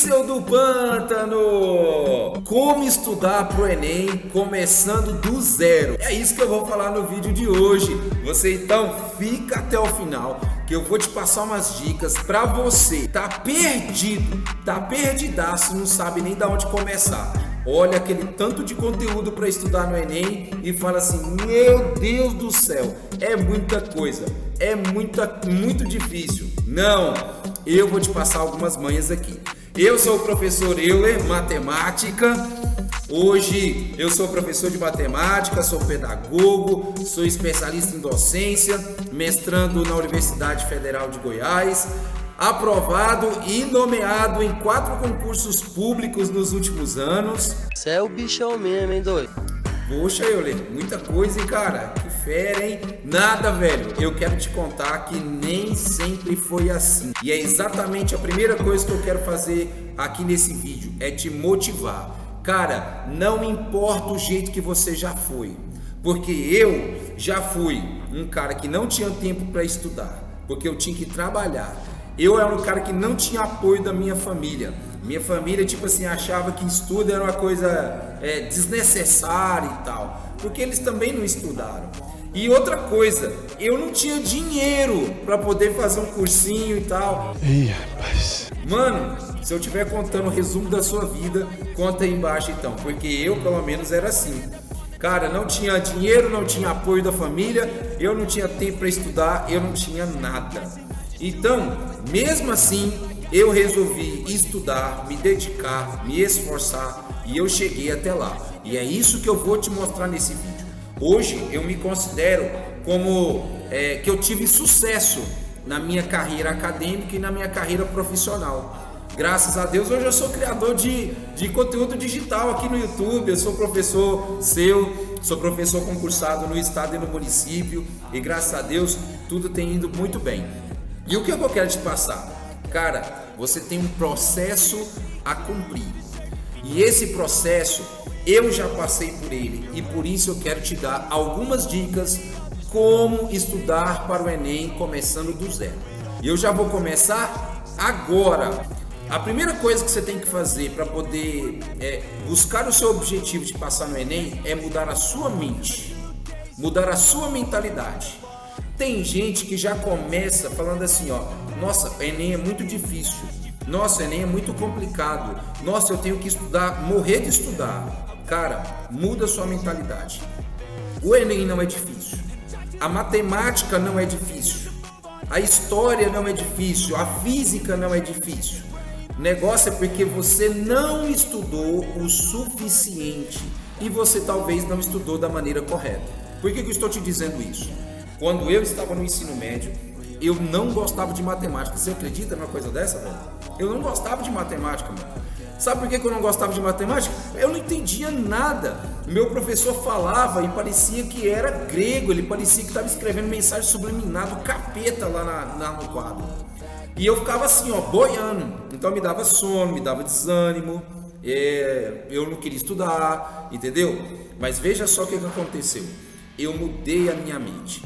seu do pântano! Como estudar pro Enem começando do zero? É isso que eu vou falar no vídeo de hoje. Você então fica até o final, que eu vou te passar umas dicas pra você. Tá perdido, tá perdidaço, não sabe nem da onde começar. Olha aquele tanto de conteúdo para estudar no Enem e fala assim: meu Deus do céu, é muita coisa, é muito difícil. Não, eu vou te passar algumas manhas aqui. Eu sou o professor Euler, matemática. Hoje eu sou professor de matemática, sou pedagogo, sou especialista em docência, mestrando na Universidade Federal de Goiás, aprovado e nomeado em 4 concursos públicos nos últimos anos. Você é o bichão mesmo, hein, doido? Poxa, Euler, muita coisa, hein, cara? Que fera, hein? Nada, velho. Eu quero te contar que nem sempre foi assim. E é exatamente a primeira coisa que eu quero fazer aqui nesse vídeo, é te motivar. Cara, não importa o jeito que você já foi, porque eu já fui um cara que não tinha tempo para estudar, porque eu tinha que trabalhar. Eu era um cara que não tinha apoio da minha família. Minha família, tipo assim, achava que estudo era uma coisa desnecessária e tal, porque eles também não estudaram. E outra coisa, eu não tinha dinheiro para poder fazer um cursinho e tal. Ih, rapaz. Mano, se eu estiver contando o resumo da sua vida, conta aí embaixo então, porque eu pelo menos era assim. Cara, não tinha dinheiro, não tinha apoio da família, eu não tinha tempo para estudar, eu não tinha nada. Então, mesmo assim, eu resolvi estudar, me dedicar, me esforçar e eu cheguei até lá. E é isso que eu vou te mostrar nesse vídeo. Hoje eu me considero como que eu tive sucesso na minha carreira acadêmica e na minha carreira profissional. Graças a Deus, hoje eu sou criador de conteúdo digital aqui no YouTube, eu sou professor sou professor concursado no estado e no município e graças a Deus tudo tem ido muito bem. E o que eu quero te passar? Cara, você tem um processo a cumprir. E esse processo, eu já passei por ele. E por isso eu quero te dar algumas dicas como estudar para o Enem começando do zero. E eu já vou começar agora. A primeira coisa que você tem que fazer para poder buscar o seu objetivo de passar no Enem é mudar a sua mente. Mudar a sua mentalidade. Tem gente que já começa falando assim, ó: nossa, Enem é muito difícil, nossa, Enem é muito complicado, nossa, eu tenho que estudar, morrer de estudar. Cara, muda a sua mentalidade. O Enem não é difícil, a matemática não é difícil, a história não é difícil, a física não é difícil. O negócio é porque você não estudou o suficiente e você talvez não estudou da maneira correta. Por que eu estou te dizendo isso? Quando eu estava no ensino médio, eu não gostava de matemática. Você acredita numa coisa dessa, velho? Eu não gostava de matemática, mano. Sabe por que eu não gostava de matemática? Eu não entendia nada. Meu professor falava e parecia que era grego. Ele parecia que estava escrevendo mensagem subliminar do capeta lá no quadro. E eu ficava assim, ó, boiando. Então me dava sono, me dava desânimo. Eu não queria estudar, entendeu? Mas veja só o que aconteceu. Eu mudei a minha mente.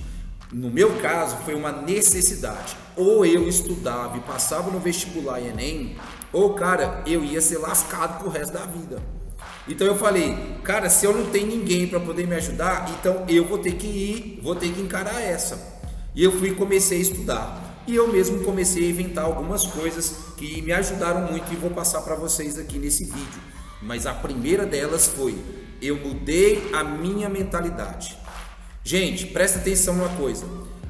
No meu caso, foi uma necessidade. Ou eu estudava e passava no vestibular e Enem, ou, cara, eu ia ser lascado pro resto da vida. Então eu falei, cara, se eu não tenho ninguém para poder me ajudar, então eu vou ter que encarar essa. E eu fui e comecei a estudar. E eu mesmo comecei a inventar algumas coisas que me ajudaram muito e vou passar para vocês aqui nesse vídeo. Mas a primeira delas foi, eu mudei a minha mentalidade. Gente, presta atenção numa coisa,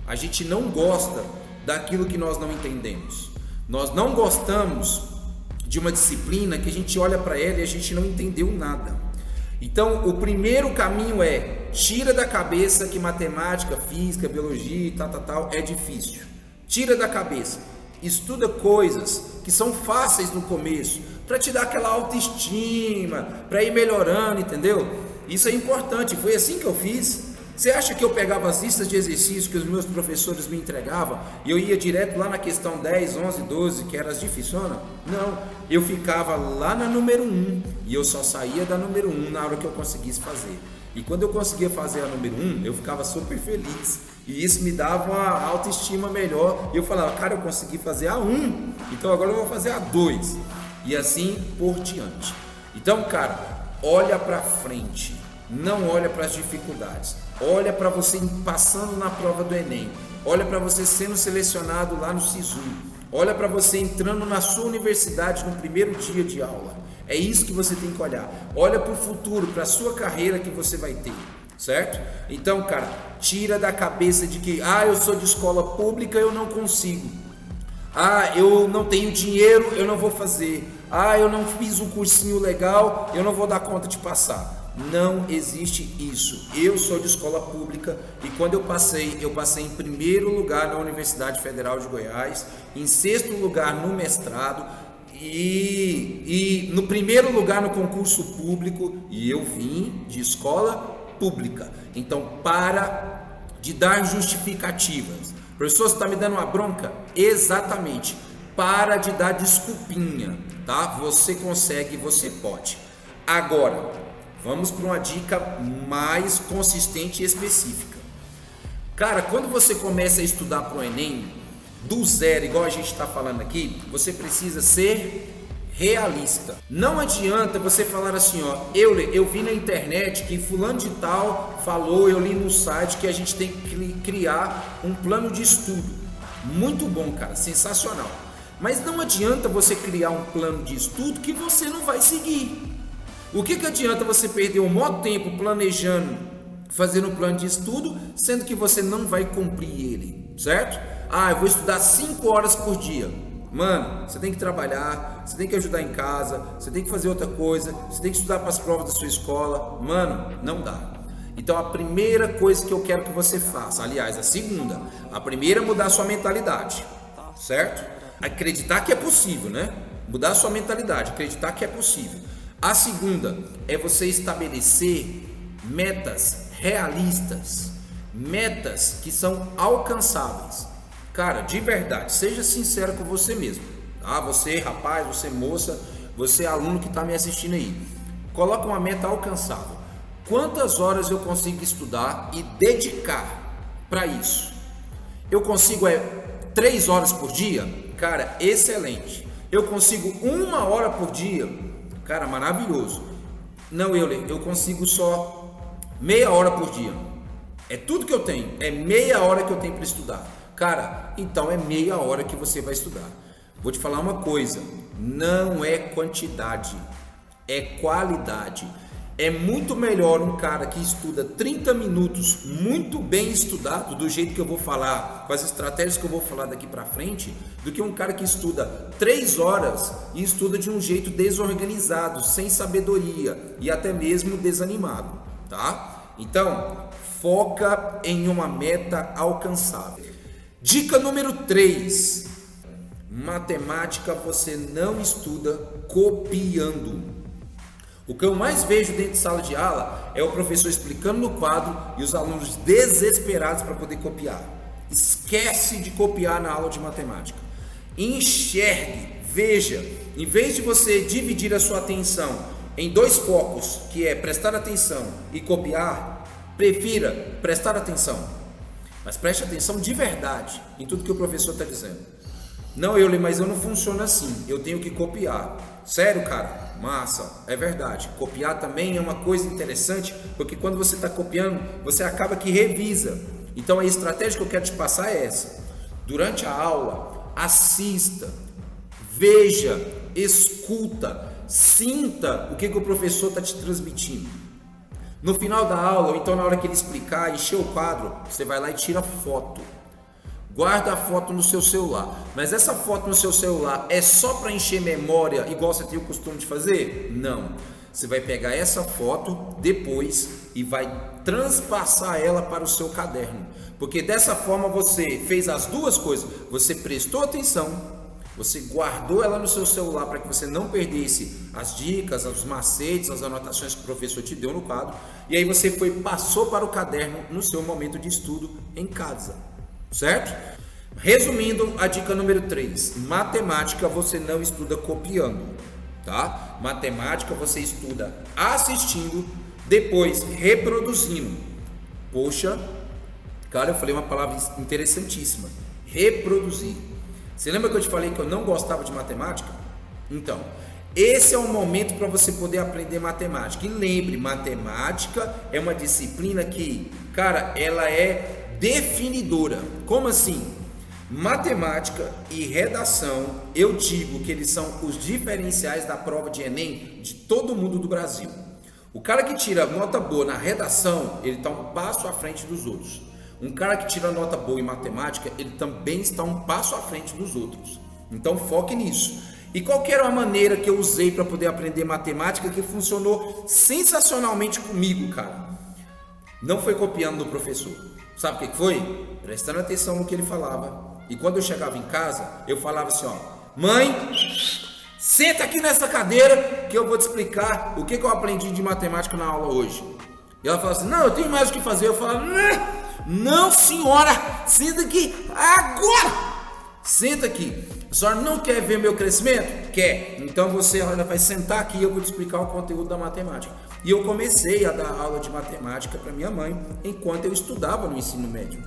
a gente não gosta daquilo que nós não entendemos. Nós não gostamos de uma disciplina que a gente olha para ela e a gente não entendeu nada. Então, o primeiro caminho tira da cabeça que matemática, física, biologia e tal é difícil. Tira da cabeça. Estuda coisas que são fáceis no começo, para te dar aquela autoestima, para ir melhorando, entendeu? Isso é importante, foi assim que eu fiz. Você acha que eu pegava as listas de exercícios que os meus professores me entregavam e eu ia direto lá na questão 10, 11, 12, que era as dificilzonas? Não, eu ficava lá na número 1 e eu só saía da número 1 na hora que eu conseguisse fazer. E quando eu conseguia fazer a número 1, eu ficava super feliz. E isso me dava uma autoestima melhor. E eu falava, cara, eu consegui fazer a 1, então agora eu vou fazer a 2. e assim por diante. Então, cara, olha para frente, não olha para as dificuldades, olha para você passando na prova do Enem, olha para você sendo selecionado lá no SISU, olha para você entrando na sua universidade no primeiro dia de aula. É isso que você tem que olhar. Olha para o futuro, para a sua carreira que você vai ter, certo? Então, cara, tira da cabeça de que eu sou de escola pública, eu não consigo. Eu não tenho dinheiro, eu não vou fazer. Eu não fiz um cursinho legal, eu não vou dar conta de passar. Não existe isso. Eu sou de escola pública e quando eu passei em primeiro lugar na Universidade Federal de Goiás, em sexto lugar no mestrado e no primeiro lugar no concurso público, e eu vim de escola pública. Então, para de dar justificativas. Professor, você está me dando uma bronca? Exatamente. Para de dar desculpinha, tá? Você consegue, você pode. Agora, vamos para uma dica mais consistente e específica. Cara, quando você começa a estudar para o Enem, do zero, igual a gente está falando aqui, você precisa ser realista. Não adianta você falar assim, eu vi na internet que fulano de tal falou, eu li no site que a gente tem que criar um plano de estudo. Muito bom, cara, sensacional. Mas não adianta você criar um plano de estudo que você não vai seguir. O que adianta você perder um maior tempo planejando, fazendo um plano de estudo, sendo que você não vai cumprir ele, certo? Eu vou estudar 5 horas por dia. Mano, você tem que trabalhar, você tem que ajudar em casa, você tem que fazer outra coisa, você tem que estudar para as provas da sua escola. Mano, não dá. Então a primeira coisa que eu quero que você faça, aliás, a segunda, a primeira é mudar a sua mentalidade, certo? Acreditar que é possível, né? Mudar a sua mentalidade, acreditar que é possível. A segunda é você estabelecer metas realistas, metas que são alcançáveis. Cara, de verdade, seja sincero com você mesmo, tá? Você rapaz, você moça, você aluno que está me assistindo aí, coloca uma meta alcançável. Quantas horas eu consigo estudar e dedicar para isso? Eu consigo 3 horas por dia? Cara, excelente. Eu consigo 1 hora por dia? Cara, maravilhoso. Não, eu consigo só meia hora por dia. É tudo que eu tenho, é meia hora que eu tenho para estudar. Cara, então é meia hora que você vai estudar. Vou te falar uma coisa, não é quantidade, é qualidade. É muito melhor um cara que estuda 30 minutos muito bem estudado, do jeito que eu vou falar, com as estratégias que eu vou falar daqui para frente, do que um cara que estuda 3 horas e estuda de um jeito desorganizado, sem sabedoria e até mesmo desanimado, tá? Então, foca em uma meta alcançável. Dica número 3, matemática você não estuda copiando. O que eu mais vejo dentro de sala de aula é o professor explicando no quadro e os alunos desesperados para poder copiar. Esquece de copiar na aula de matemática. Enxergue, veja, em vez de você dividir a sua atenção em 2 focos, que é prestar atenção e copiar, prefira prestar atenção. Mas preste atenção de verdade em tudo que o professor está dizendo. Não, mas eu não funciono assim, eu tenho que copiar. Sério, cara? Massa, é verdade. Copiar também é uma coisa interessante, porque quando você está copiando, você acaba que revisa. Então a estratégia que eu quero te passar é essa. Durante a aula, assista, veja, escuta, sinta o que o professor está te transmitindo. No final da aula, ou então na hora que ele explicar, encher o quadro, você vai lá e tira foto. Guarda a foto no seu celular. Mas essa foto no seu celular é só para encher memória, igual você tem o costume de fazer? Não. Você vai pegar essa foto depois e vai transpassar ela para o seu caderno. Porque dessa forma você fez as duas coisas. Você prestou atenção, você guardou ela no seu celular para que você não perdesse as dicas, os macetes, as anotações que o professor te deu no quadro. E aí você passou para o caderno no seu momento de estudo em casa, certo? Resumindo, a dica número 3, matemática você não estuda copiando, tá? Matemática você estuda assistindo, depois reproduzindo. Poxa, cara, eu falei uma palavra interessantíssima, reproduzir. Você lembra que eu te falei que eu não gostava de matemática? Então, esse é o momento para você poder aprender matemática. E lembre, matemática é uma disciplina que, cara, ela é definidora. Como assim? Matemática e redação, eu digo que eles são os diferenciais da prova de Enem de todo mundo do Brasil. O cara que tira nota boa na redação, ele está um passo à frente dos outros. Um cara que tira nota boa em matemática, ele também está um passo à frente dos outros. Então foque nisso. E qual que era a maneira que eu usei para poder aprender matemática que funcionou sensacionalmente comigo, cara? Não foi copiando do professor. Sabe o que foi? Prestando atenção no que ele falava. E quando eu chegava em casa, eu falava assim, ó, mãe, senta aqui nessa cadeira que eu vou te explicar o que eu aprendi de matemática na aula hoje. E ela falava assim, não, eu tenho mais o que fazer. Eu falava, não senhora, senta aqui agora. Senta aqui. A senhora não quer ver meu crescimento? Quer. Então você vai sentar aqui e eu vou te explicar o conteúdo da matemática. E eu comecei a dar aula de matemática para minha mãe enquanto eu estudava no ensino médio.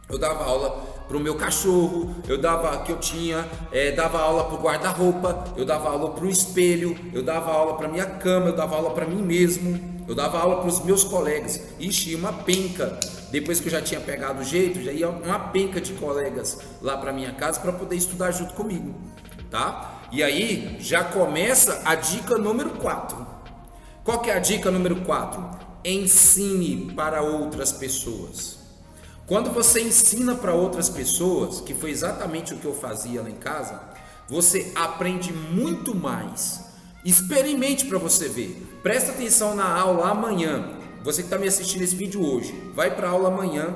Eu dava aula para o meu cachorro, dava aula para o guarda-roupa, eu dava aula para o espelho, eu dava aula para minha cama, eu dava aula para mim mesmo, eu dava aula para os meus colegas. Ixi, uma penca. Depois que eu já tinha pegado o jeito, já ia uma penca de colegas lá para minha casa para poder estudar junto comigo, tá? E aí já começa a dica número 4. Qual que é a dica número 4? Ensine para outras pessoas. Quando você ensina para outras pessoas, que foi exatamente o que eu fazia lá em casa, você aprende muito mais. Experimente para você ver. Presta atenção na aula amanhã. Você que está me assistindo esse vídeo hoje, vai para a aula amanhã,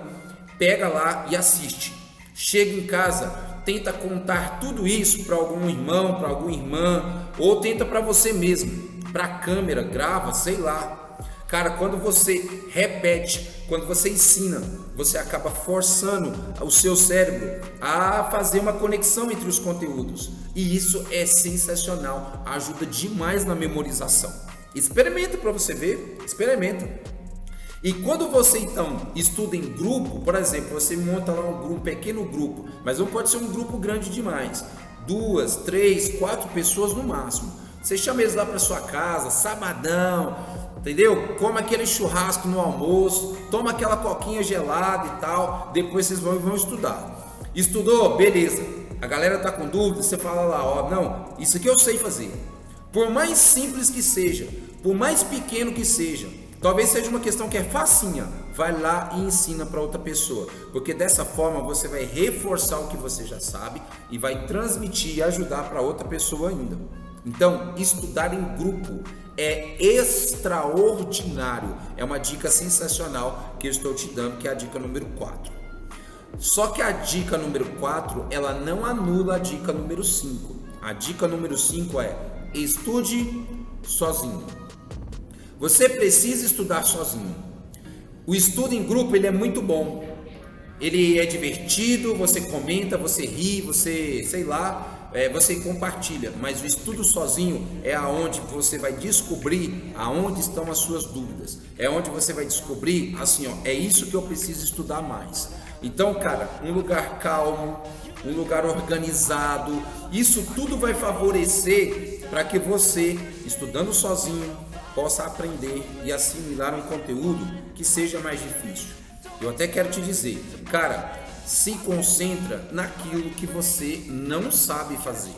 pega lá e assiste. Chega em casa, tenta contar tudo isso para algum irmão, para alguma irmã, ou tenta para você mesmo, para a câmera, grava, sei lá. Cara, quando você repete, quando você ensina, você acaba forçando o seu cérebro a fazer uma conexão entre os conteúdos. E isso é sensacional, ajuda demais na memorização. Experimenta para você ver, experimenta. E quando você então estuda em grupo, por exemplo, você monta lá um pequeno grupo, mas não pode ser um grupo grande demais, 2, 3, 4 pessoas no máximo. Você chama eles lá para sua casa, sabadão, entendeu? Come aquele churrasco no almoço, toma aquela coquinha gelada e tal, depois vocês vão estudar. Estudou? Beleza. A galera tá com dúvida, você fala lá, ó, não, isso aqui eu sei fazer. Por mais simples que seja, por mais pequeno que seja, talvez seja uma questão que é facinha, vai lá e ensina para outra pessoa, porque dessa forma você vai reforçar o que você já sabe e vai transmitir e ajudar para outra pessoa ainda. Então, estudar em grupo é extraordinário, é uma dica sensacional que eu estou te dando, que é a dica número 4. Só que a dica número 4, ela não anula a dica número 5. A dica número 5 é: estude sozinho. Você precisa estudar sozinho. O estudo em grupo, ele é muito bom. Ele é divertido, você comenta, você ri, você, sei lá, você compartilha. Mas o estudo sozinho é aonde você vai descobrir aonde estão as suas dúvidas. É onde você vai descobrir, assim, ó, é isso que eu preciso estudar mais. Então, cara, um lugar calmo, um lugar organizado, isso tudo vai favorecer para que você, estudando sozinho, possa aprender e assimilar um conteúdo que seja mais difícil. Eu até quero te dizer, cara, se concentra naquilo que você não sabe fazer.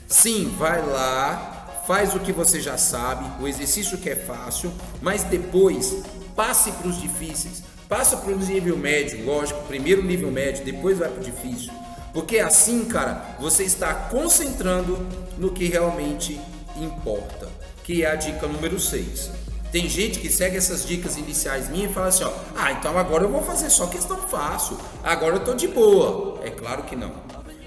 Sim, vai lá, faz o que você já sabe, o exercício que é fácil, mas depois passe para os difíceis. Passa para o nível médio, lógico, primeiro nível médio, depois vai para o difícil. Porque assim, cara, você está concentrando no que realmente importa, que é a dica número 6. Tem gente que segue essas dicas iniciais minhas e fala assim, ó, então agora eu vou fazer só questão fácil, agora eu tô de boa. É claro que não.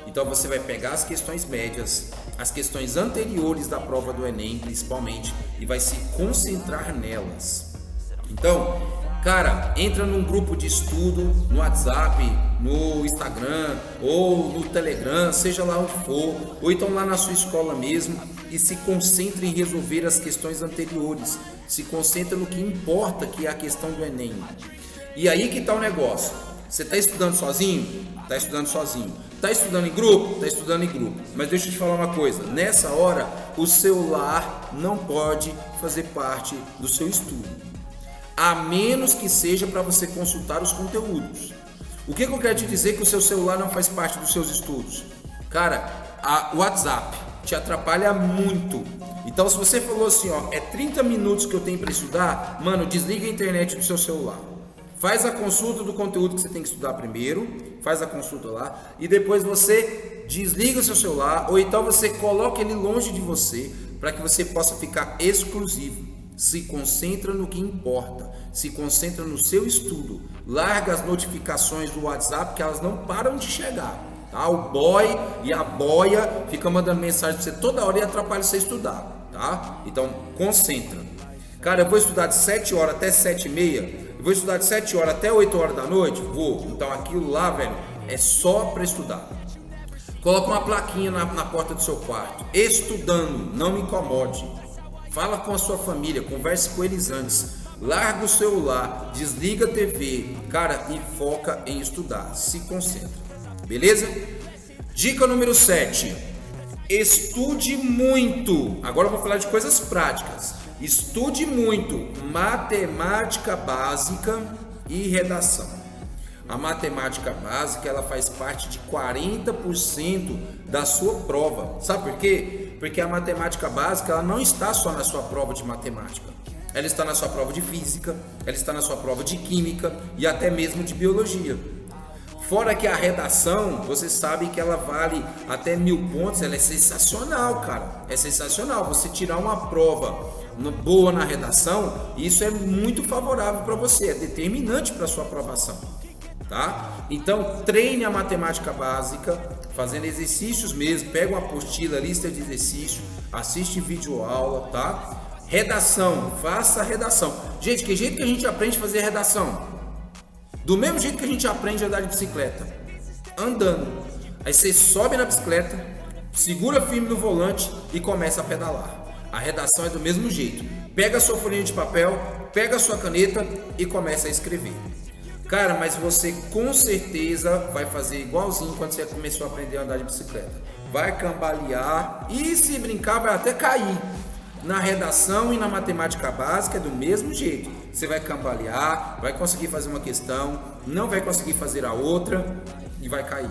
Então você vai pegar as questões médias, as questões anteriores da prova do Enem, principalmente, e vai se concentrar nelas. Então, cara, entra num grupo de estudo, no WhatsApp, no Instagram ou no Telegram, seja lá onde for, ou então lá na sua escola mesmo, e se concentre em resolver as questões anteriores. Se concentra no que importa, que é a questão do Enem. E aí que tá o negócio. Você está estudando sozinho? Está estudando sozinho. Tá estudando em grupo? Tá estudando em grupo. Mas deixa eu te falar uma coisa, nessa hora o celular não pode fazer parte do seu estudo, a menos que seja para você consultar os conteúdos. O que eu quero te dizer que o seu celular não faz parte dos seus estudos? Cara, o WhatsApp te atrapalha muito. Então se você falou assim, ó, é 30 minutos que eu tenho para estudar, mano, desliga a internet do seu celular. Faz a consulta do conteúdo que você tem que estudar primeiro, faz a consulta lá, e depois você desliga o seu celular, ou então você coloca ele longe de você, para que você possa ficar exclusivo. Se concentra no que importa, se concentra no seu estudo, larga as notificações do WhatsApp, que elas não param de chegar, tá? O boy e a boia ficam mandando mensagem para você toda hora e atrapalha você estudar, tá? Então concentra. Cara, eu vou estudar de 7 horas até 7h30, eu vou estudar de 7 horas até 8 horas da noite? Vou. Então aquilo lá, velho, é só para estudar. Coloca uma plaquinha na porta do seu quarto, estudando, não me incomode. Fala com a sua família, converse com eles antes. Larga o celular, desliga a TV, cara, e foca em estudar. Se concentra. Beleza? Dica número 7. Estude muito. Agora eu vou falar de coisas práticas. Estude muito matemática básica e redação. A matemática básica, ela faz parte de 40% da sua prova. Sabe por quê? Porque a matemática básica, ela não está só na sua prova de matemática. Ela está na sua prova de física, ela está na sua prova de química e até mesmo de biologia. Fora que a redação, você sabe que ela vale até 1000 pontos, ela é sensacional, cara. É sensacional. Você tirar uma prova boa na redação, isso é muito favorável para você, é determinante para a sua aprovação, tá? Então treine a matemática básica, fazendo exercícios mesmo, pega uma apostila, lista de exercícios, assiste vídeo aula, tá? Redação, faça a redação. Gente, que jeito que a gente aprende a fazer redação? Do mesmo jeito que a gente aprende a andar de bicicleta, andando. Aí você sobe na bicicleta, segura firme no volante e começa a pedalar. A redação é do mesmo jeito. Pega a sua folhinha de papel, pega a sua caneta e começa a escrever. Cara, mas você com certeza vai fazer igualzinho quando você começou a aprender a andar de bicicleta. Vai cambalear e, se brincar, vai até cair. Na redação e na matemática básica é do mesmo jeito. Você vai cambalear, vai conseguir fazer uma questão, não vai conseguir fazer a outra e vai cair.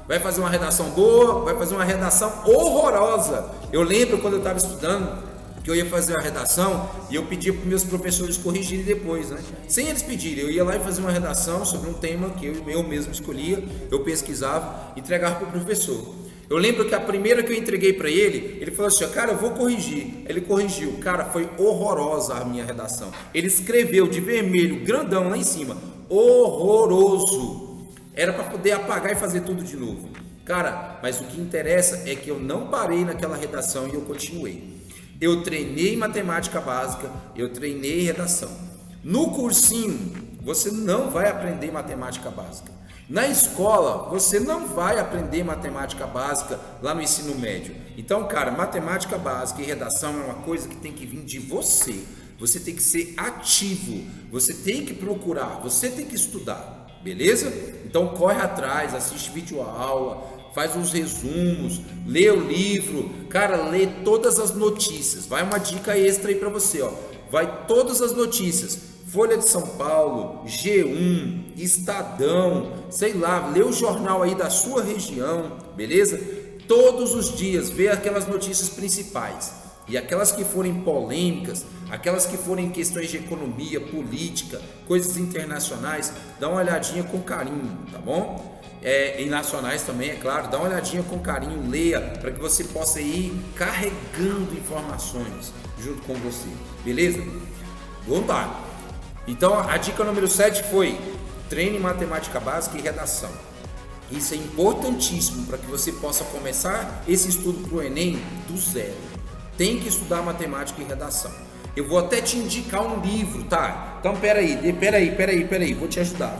Vai fazer uma redação boa, vai fazer uma redação horrorosa. Eu lembro quando eu estava estudando que eu ia fazer uma redação e eu pedia para meus professores corrigirem depois, né? Sem eles pedirem, eu ia lá e fazia uma redação sobre um tema que eu mesmo escolhia, eu pesquisava, entregava para o professor. Eu lembro que a primeira que eu entreguei para ele, ele falou assim, cara, eu vou corrigir. Ele corrigiu. Cara, foi horrorosa a minha redação. Ele escreveu de vermelho, grandão lá em cima. Horroroso. Era para poder apagar e fazer tudo de novo. Cara, mas o que interessa é que eu não parei naquela redação e eu continuei. Eu treinei matemática básica, eu treinei redação. No cursinho, você não vai aprender matemática básica. Na escola, você não vai aprender matemática básica lá no ensino médio. Então, cara, matemática básica e redação é uma coisa que tem que vir de você. Você tem que ser ativo, você tem que procurar, você tem que estudar. Beleza? Então corre atrás, assiste vídeo aula, faz os resumos, lê o livro, cara, lê todas as notícias. Vai uma dica extra aí para você, ó. Vai todas as notícias. Folha de São Paulo, G1, Estadão, sei lá, lê o jornal aí da sua região, beleza? Todos os dias, vê aquelas notícias principais. E aquelas que forem polêmicas, aquelas que forem questões de economia, política, coisas internacionais, dá uma olhadinha com carinho, tá bom? E nacionais também, é claro, dá uma olhadinha com carinho, leia, para que você possa ir carregando informações junto com você, beleza? Vamos lá. Então a dica número 7 foi: treine matemática básica e redação. Isso é importantíssimo para que você possa começar esse estudo para o Enem do zero. Tem que estudar matemática e redação. Eu vou até te indicar um livro, tá? Então peraí, vou te ajudar.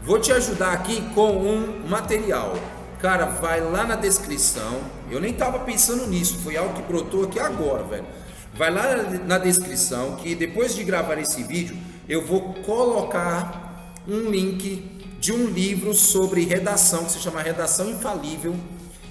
Vou te ajudar aqui com um material. Cara, vai lá na descrição. Eu nem tava pensando nisso, foi algo que brotou aqui agora, velho. Vai lá na descrição, que depois de gravar esse vídeo, eu vou colocar um link de um livro sobre redação, que se chama Redação Infalível.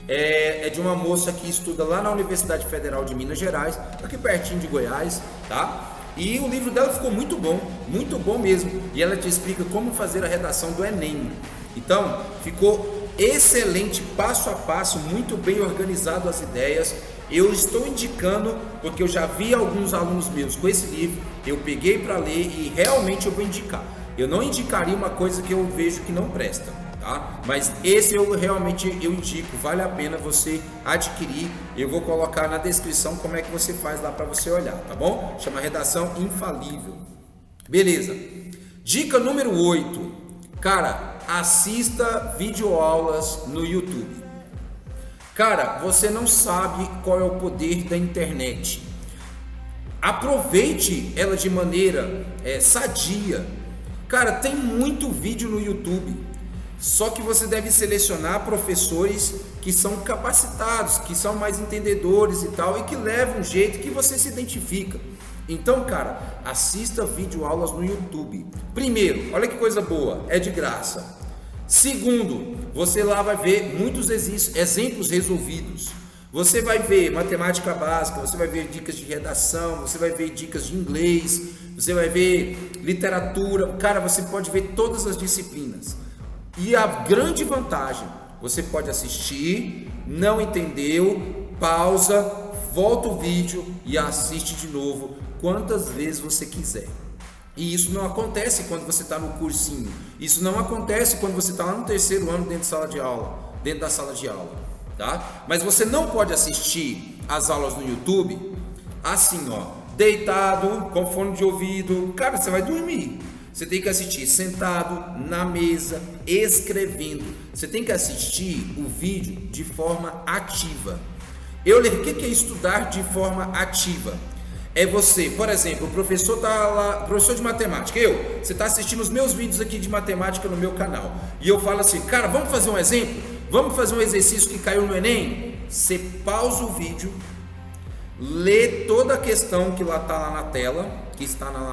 É de uma moça que estuda lá na Universidade Federal de Minas Gerais, aqui pertinho de Goiás, tá? E o livro dela ficou muito bom mesmo. E ela te explica como fazer a redação do Enem. Então, ficou excelente, passo a passo, muito bem organizado as ideias. Eu estou indicando, porque eu já vi alguns alunos meus com esse livro, eu peguei para ler e realmente eu vou indicar. Eu não indicaria uma coisa que eu vejo que não presta, tá? Mas esse eu realmente indico, vale a pena você adquirir. Eu vou colocar na descrição como é que você faz lá para você olhar, tá bom? Chama Redação Infalível. Beleza. Dica número 8. Cara, assista videoaulas no YouTube. Cara, você não sabe qual é o poder da internet. Aproveite ela de maneira sadia. Cara, tem muito vídeo no YouTube. Só que você deve selecionar professores que são capacitados, que são mais entendedores e tal, e que levam um jeito que você se identifica. Então, cara, assista videoaulas no YouTube. Primeiro, olha que coisa boa, é de graça. Segundo, você lá vai ver muitos exemplos resolvidos. Você vai ver matemática básica, você vai ver dicas de redação, você vai ver dicas de inglês, você vai ver literatura. Cara, você pode ver todas as disciplinas. E a grande vantagem, você pode assistir, não entendeu, pausa, volta o vídeo e assiste de novo quantas vezes você quiser. E isso não acontece quando você está no cursinho. Isso não acontece quando você está lá no terceiro ano dentro da sala de aula, tá? Mas você não pode assistir as aulas no YouTube assim, ó, deitado, com fone de ouvido. Cara, você vai dormir. Você tem que assistir sentado, na mesa, escrevendo. Você tem que assistir o vídeo de forma ativa. O que é estudar de forma ativa? É você, por exemplo, o professor tá lá, professor de matemática, você está assistindo os meus vídeos aqui de matemática no meu canal, e eu falo assim, cara, vamos fazer um exemplo? Vamos fazer um exercício que caiu no Enem? Você pausa o vídeo, lê toda a questão que está na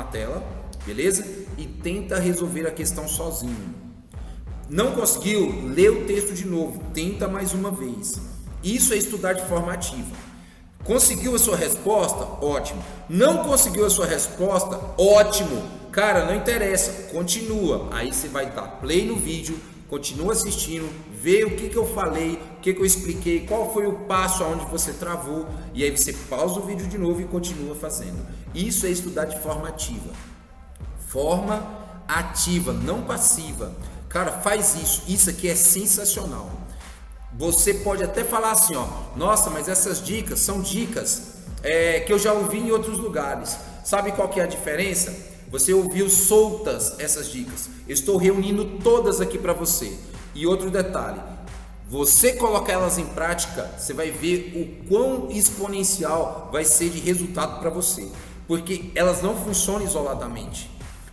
tela, beleza? E tenta resolver a questão sozinho. Não conseguiu? Lê o texto de novo, tenta mais uma vez. Isso é estudar de forma ativa. Conseguiu a sua resposta? Ótimo. Não conseguiu a sua resposta? Ótimo. Cara, não interessa, continua. Aí você vai dar play no vídeo, continua assistindo, vê o que eu falei, o que eu expliquei, qual foi o passo aonde você travou, e aí você pausa o vídeo de novo e continua fazendo. Isso é estudar de forma ativa. Forma ativa, não passiva. Cara, faz isso. Isso aqui é sensacional. Você pode até falar assim, ó, nossa, mas essas dicas são dicas que eu já ouvi em outros lugares. Sabe qual que é a diferença? Você ouviu soltas essas dicas. Eu estou reunindo todas aqui para você. E outro detalhe, você colocar elas em prática, você vai ver o quão exponencial vai ser de resultado para você. Porque elas não funcionam isoladamente.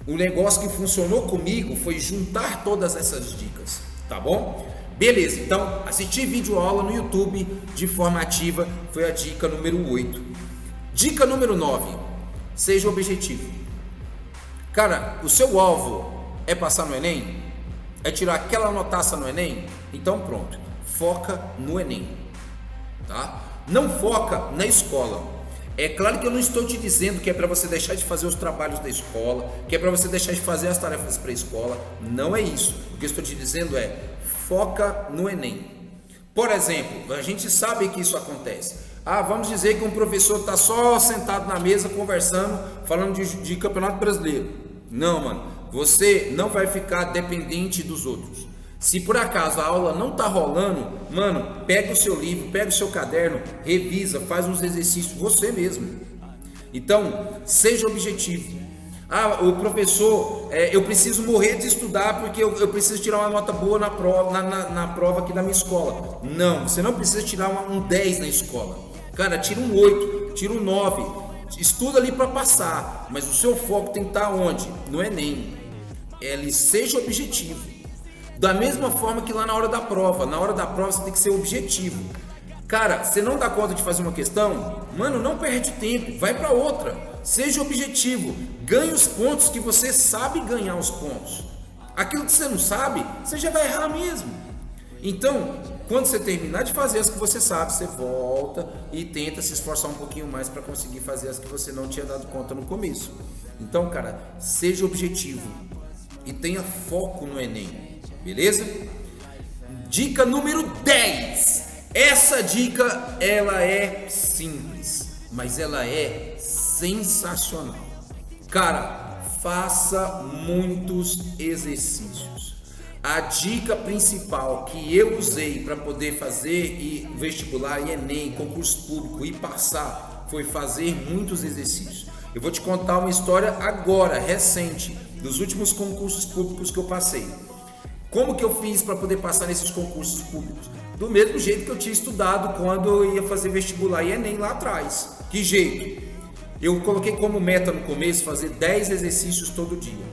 O negócio que funcionou comigo foi juntar todas essas dicas, tá bom? Beleza, então assistir vídeo aula no YouTube de forma ativa foi a dica número 8. Dica número 9, seja objetivo. Cara, o seu alvo é passar no Enem? É tirar aquela notaça no Enem? Então pronto, foca no Enem, tá? Não foca na escola. É claro que eu não estou te dizendo que é para você deixar de fazer os trabalhos da escola, que é para você deixar de fazer as tarefas para a escola. Não é isso. O que eu estou te dizendo é foca no Enem. Por exemplo, a gente sabe que isso acontece. Vamos dizer que um professor está só sentado na mesa conversando, falando de Campeonato Brasileiro. Não, mano. Você não vai ficar dependente dos outros. Se por acaso a aula não está rolando, mano, pega o seu livro, pega o seu caderno, revisa, faz uns exercícios você mesmo. Então, seja objetivo. O professor, eu preciso morrer de estudar porque eu preciso tirar uma nota boa na prova aqui da minha escola. Não, você não precisa tirar um 10 na escola. Cara, tira um 8, tira um 9. Estuda ali para passar, mas o seu foco tem que estar onde? No Enem. Ele seja objetivo. Da mesma forma que lá na hora da prova você tem que ser objetivo. Cara, você não dá conta de fazer uma questão? Mano, não perde tempo, vai para outra. Seja objetivo, ganhe os pontos que você sabe ganhar os pontos. Aquilo que você não sabe, você já vai errar mesmo. Então, quando você terminar de fazer as que você sabe, você volta e tenta se esforçar um pouquinho mais para conseguir fazer as que você não tinha dado conta no começo. Então, cara, seja objetivo e tenha foco no Enem, beleza? Dica número 10. Essa dica, ela é simples, mas ela é sensacional. Cara, faça muitos exercícios. A dica principal que eu usei para poder fazer vestibular e Enem, concurso público e passar, foi fazer muitos exercícios. Eu vou te contar uma história agora, recente, dos últimos concursos públicos que eu passei. Como que eu fiz para poder passar nesses concursos públicos? Do mesmo jeito que eu tinha estudado quando eu ia fazer vestibular e Enem lá atrás. Que jeito? Eu coloquei como meta no começo fazer 10 exercícios todo dia.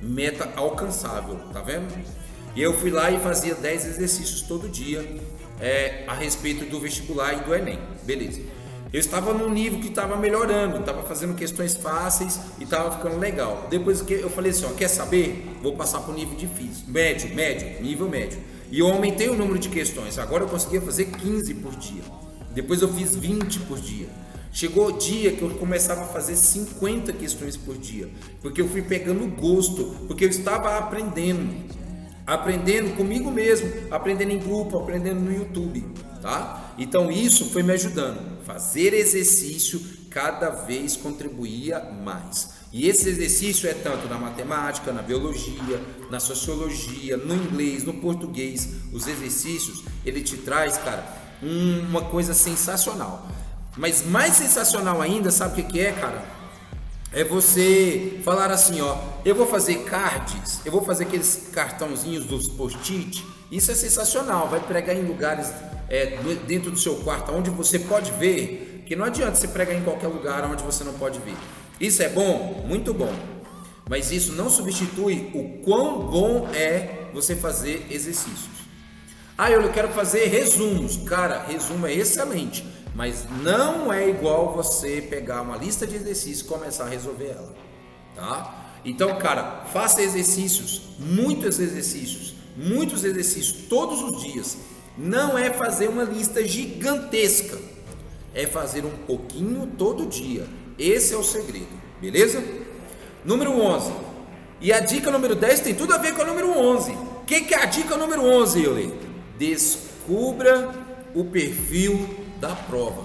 Meta alcançável, tá vendo? E eu fui lá e fazia 10 exercícios todo dia a respeito do vestibular e do Enem. Beleza. Eu estava num nível que estava melhorando, estava fazendo questões fáceis e estava ficando legal. Depois que eu falei assim, ó, quer saber? Vou passar para o nível difícil, nível médio. E eu aumentei o número de questões. Agora eu conseguia fazer 15 por dia. Depois eu fiz 20 por dia. Chegou o dia que eu começava a fazer 50 questões por dia, porque eu fui pegando gosto, porque eu estava aprendendo comigo mesmo, aprendendo em grupo, aprendendo no YouTube, tá? Então isso foi me ajudando. Fazer exercício cada vez contribuía mais. E esse exercício é tanto na matemática, na biologia, na sociologia, no inglês, no português. Os exercícios, ele te traz, cara, uma coisa sensacional. Mas mais sensacional ainda, sabe o que é, cara? É você falar assim, ó, eu vou fazer cards, eu vou fazer aqueles cartãozinhos dos post-it. Isso é sensacional, vai pregar em lugares dentro do seu quarto, onde você pode ver, que não adianta você pregar em qualquer lugar onde você não pode ver. Isso é bom? Muito bom. Mas isso não substitui o quão bom é você fazer exercícios. Ah, eu quero fazer resumos. Cara, resumo é excelente, mas não é igual você pegar uma lista de exercícios e começar a resolver ela, tá? Então, cara, faça exercícios, muitos exercícios todos os dias. Não é fazer uma lista gigantesca, é fazer um pouquinho todo dia. Esse é o segredo, beleza? Número 11. E a dica número 10 tem tudo a ver com a número 11. O que é a dica número 11, Euler? Descubra o perfil da prova.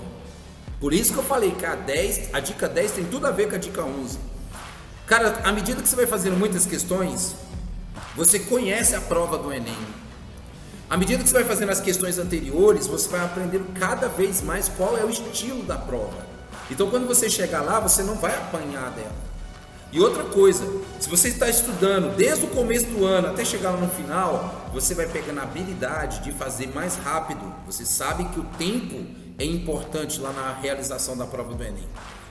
Por isso que eu falei que a dica 10 tem tudo a ver com a dica 11. Cara, à medida que você vai fazendo muitas questões, você conhece a prova do Enem. À medida que você vai fazendo as questões anteriores, você vai aprendendo cada vez mais qual é o estilo da prova. Então, quando você chegar lá, você não vai apanhar dela. E outra coisa, se você está estudando desde o começo do ano até chegar lá no final, você vai pegando a habilidade de fazer mais rápido. Você sabe que o tempo é importante lá na realização da prova do Enem.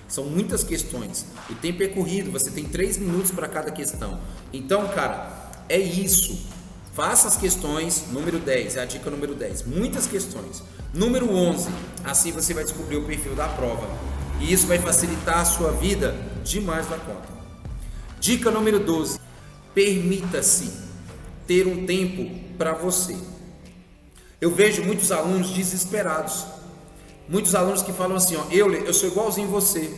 São muitas questões, o tempo é corrido, você tem 3 minutos para cada questão. Então, cara, é isso. Faça as questões, número 10, é a dica número 10. Muitas questões. Número 11, assim você vai descobrir o perfil da prova. E isso vai facilitar a sua vida demais da conta. Dica número 12, permita-se ter um tempo para você. Eu vejo muitos alunos desesperados, muitos alunos que falam assim, ó, eu sou igualzinho você,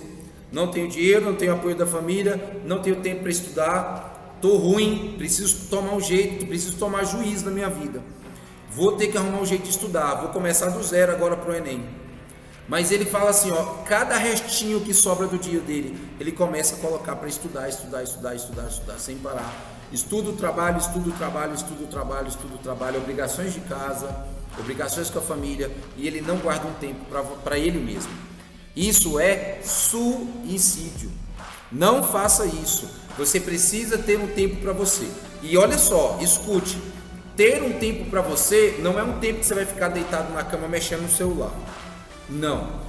não tenho dinheiro, não tenho apoio da família, não tenho tempo para estudar, tô ruim, preciso tomar um jeito, preciso tomar juízo na minha vida, vou ter que arrumar um jeito de estudar, vou começar do zero agora para o Enem. Mas ele fala assim, ó, cada restinho que sobra do dia dele, ele começa a colocar para estudar, sem parar. Estudo, trabalho, obrigações de casa, obrigações com a família, e ele não guarda um tempo para ele mesmo. Isso é suicídio. Não faça isso. Você precisa ter um tempo para você. E olha só, escute, ter um tempo para você não é um tempo que você vai ficar deitado na cama mexendo no celular. Não,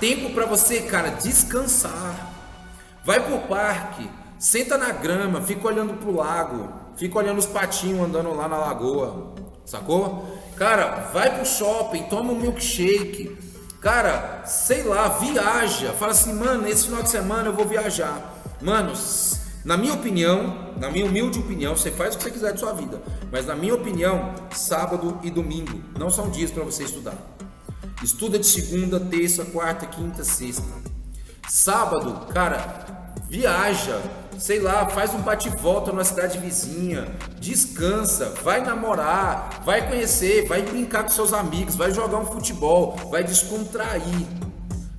tempo para você, cara, descansar. Vai pro parque, senta na grama, fica olhando pro lago, fica olhando os patinhos andando lá na lagoa, sacou? Cara, vai pro shopping, toma um milkshake, cara, sei lá, viaja. Fala assim, mano, esse final de semana eu vou viajar. Mano, Na minha opinião, na minha humilde opinião, você faz o que você quiser de sua vida, mas na minha opinião, sábado e domingo não são dias para você estudar. Estuda de segunda, terça, quarta, quinta, sexta. Sábado, cara, viaja, sei lá, faz um bate-volta numa cidade vizinha, descansa, vai namorar, vai conhecer, vai brincar com seus amigos, vai jogar um futebol, vai descontrair,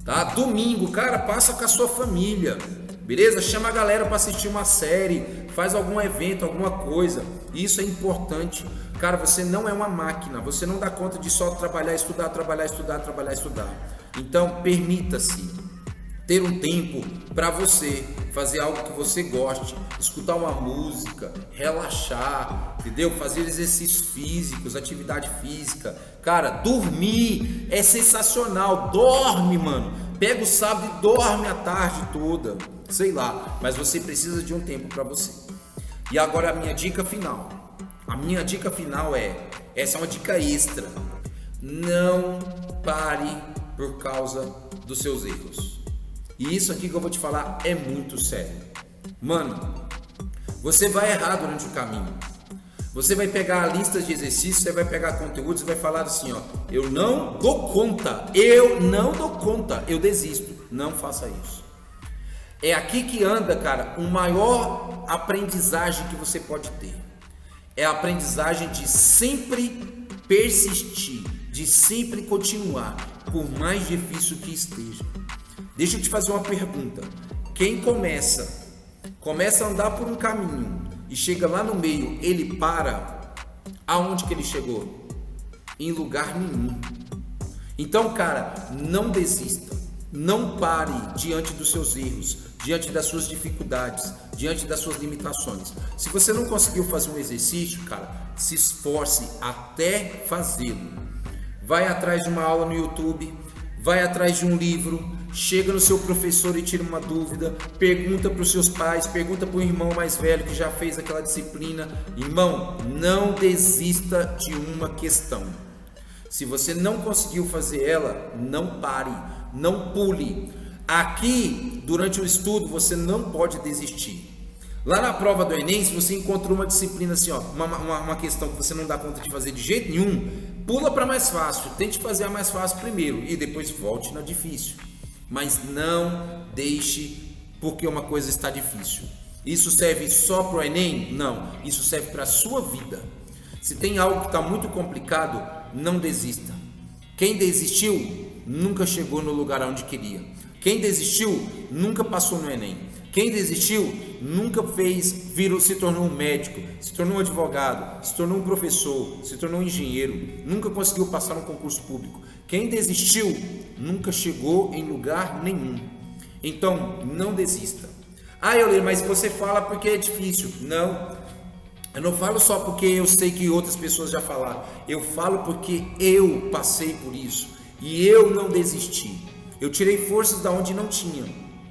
tá? Domingo, cara, passa com a sua família, beleza? Chama a galera para assistir uma série, faz algum evento, alguma coisa. Isso é importante. Cara, você não é uma máquina, você não dá conta de só trabalhar, estudar, trabalhar, estudar, trabalhar, estudar. Então, permita-se ter um tempo para você fazer algo que você goste, escutar uma música, relaxar, entendeu? Fazer exercícios físicos, atividade física. Cara, dormir é sensacional. Dorme, mano. Pega o sábado e dorme a tarde toda. Sei lá, mas você precisa de um tempo para você. E agora a minha dica final. A minha dica final essa é uma dica extra. Não pare por causa dos seus erros. E isso aqui que eu vou te falar é muito sério. Mano, você vai errar durante o caminho. Você vai pegar listas de exercícios, você vai pegar conteúdos e vai falar assim, ó, eu não dou conta, eu desisto. Não faça isso. É aqui que anda, cara, o maior aprendizagem que você pode ter. É a aprendizagem de sempre persistir, de sempre continuar, por mais difícil que esteja. Deixa eu te fazer uma pergunta. Quem começa a andar por um caminho e chega lá no meio, ele para, aonde que ele chegou? Em lugar nenhum. Então, cara, não desista. Não pare diante dos seus erros, diante das suas dificuldades, diante das suas limitações. Se você não conseguiu fazer um exercício, cara, se esforce até fazê-lo. Vai atrás de uma aula no YouTube, vai atrás de um livro, chega no seu professor e tira uma dúvida, pergunta para os seus pais, pergunta para o irmão mais velho que já fez aquela disciplina. Irmão, não desista de uma questão. Se você não conseguiu fazer ela, não pare, não pule. Aqui, durante o estudo, você não pode desistir. Lá na prova do Enem, se você encontrou uma disciplina assim, ó, uma questão que você não dá conta de fazer de jeito nenhum, pula para mais fácil, tente fazer a mais fácil primeiro e depois volte na difícil. Mas não deixe porque uma coisa está difícil. Isso serve só para o Enem? Não, isso serve para a sua vida. Se tem algo que está muito complicado, não desista. Quem desistiu nunca chegou no lugar onde queria. Quem desistiu nunca passou no Enem. Quem desistiu nunca se tornou um médico, se tornou um advogado, se tornou um professor, se tornou um engenheiro, nunca conseguiu passar no concurso público. Quem desistiu nunca chegou em lugar nenhum. Então, não desista. Euler, mas você fala porque é difícil. Não, eu não falo só porque eu sei que outras pessoas já falaram. Eu falo porque eu passei por isso e eu não desisti. Eu tirei forças da onde não tinha,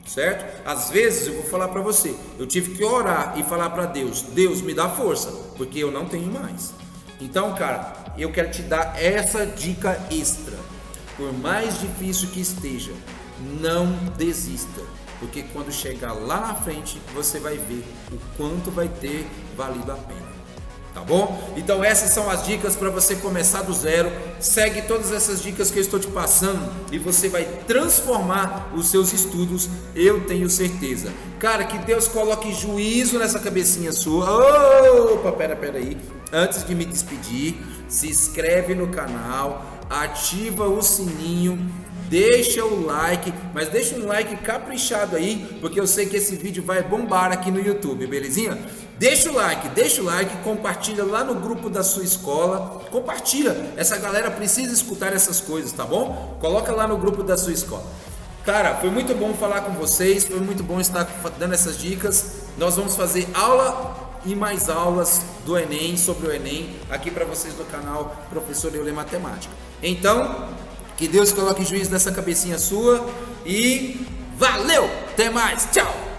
certo? Às vezes eu vou falar para você, eu tive que orar e falar para Deus, Deus me dá força, porque eu não tenho mais. Então, cara, eu quero te dar essa dica extra. Por mais difícil que esteja, não desista, porque quando chegar lá na frente, você vai ver o quanto vai ter valido a pena. Tá bom? Então essas são as dicas para você começar do zero. Segue todas essas dicas que eu estou te passando e você vai transformar os seus estudos, eu tenho certeza. Cara, que Deus coloque juízo nessa cabecinha sua. Opa, pera aí. Antes de me despedir, se inscreve no canal, ativa o sininho, deixa o like, mas deixa um like caprichado aí, porque eu sei que esse vídeo vai bombar aqui no YouTube, belezinha? Deixa o like, compartilha lá no grupo da sua escola, compartilha, essa galera precisa escutar essas coisas, tá bom? Coloca lá no grupo da sua escola. Cara, foi muito bom falar com vocês, foi muito bom estar dando essas dicas. Nós vamos fazer aula e mais aulas do Enem, sobre o Enem, aqui para vocês do canal Professor Euler Matemática. Então, que Deus coloque juízo nessa cabecinha sua e valeu! Até mais, tchau!